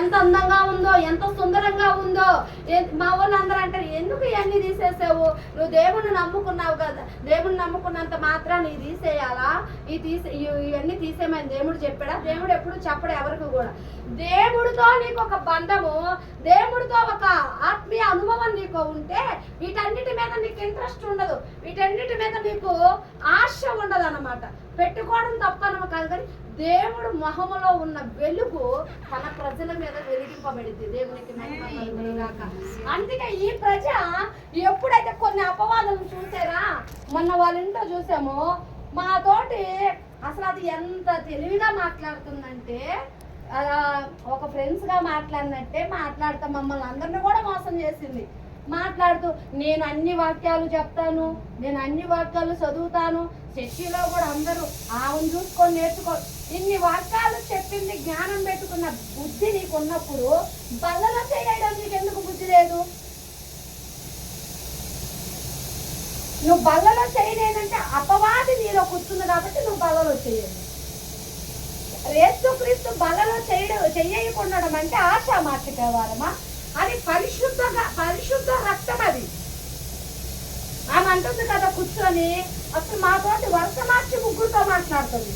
ఎంత అందంగా ఉందో, ఎంత సుందరంగా ఉందో. మా వాళ్ళు అందరూ అంటారు, ఎందుకు ఇవన్నీ తీసేసావు, నువ్వు దేవుణ్ణి నమ్ముకున్నావు కదా, దేవుణ్ణి నమ్ముకున్నంత మాత్రం నీ తీసేయాలా, ఇవన్నీ తీసేయమని దేవుడు చెప్పాడా? దేవుడు ఎప్పుడు చెప్పడు ఎవరికి కూడా. దేవుడితో నీకు ఒక బంధము, దేవుడితో ఒక ఆత్మీయ అనుభవం నీకు ఉంటే వీటన్నిటి మీద నీకు ఇంట్రెస్ట్ ఉండదు, వీటన్నిటి మీద నీకు ఆశ ఉండదు అన్నమాట. పెట్టుకోవడం తప్పనమ కాదు, కానీ దేవుడు మొహములో ఉన్న వెలుగు తన ప్రజల మీద వెలిగింపబడింది. దేవునికి మహిమ కలుగునుగాక. అందుకే ఈ ప్రజ ఎప్పుడైతే కొన్ని అపవాదాలను చూసారా, మొన్న వాళ్ళ ఇంట్లో చూసామో, మాతోటి అసలు అది ఎంత తెలివిగా మాట్లాడుతుందంటే, ఒక ఫ్రెండ్స్గా మాట్లాడినట్టే మాట్లాడుతా మమ్మల్ని అందరినీ కూడా మోసం చేసింది. మాట్లాడుతూ నేను అన్ని వాక్యాలు చెప్తాను, నేను అన్ని వాక్యాలు చదువుతాను, చర్చిలో కూడా అందరూ ఆమెను చూసుకొని నేర్చుకో, ఇన్ని వాక్యాలు చెప్పింది, జ్ఞానం పెట్టుకున్న బుద్ధి నీకు ఉన్నప్పుడు బలలో చేయడం నీకు ఎందుకు బుద్ధి లేదు? నువ్వు బలలో చేయలేదంటే అపవాది నీలో కూర్చుంది కాబట్టి నువ్వు బలలో చేయాలి. యేసుక్రీస్తు బలలో చేయకుండడం అంటే ఆశామార్చికేవారమా? అది పరిశుద్ధ రక్తం. అది ఆమె అంటుంది కదా కూర్చొని, అసలు మాతోటి వరుస మార్చి ముగ్గురుతో మాట్లాడుతుంది.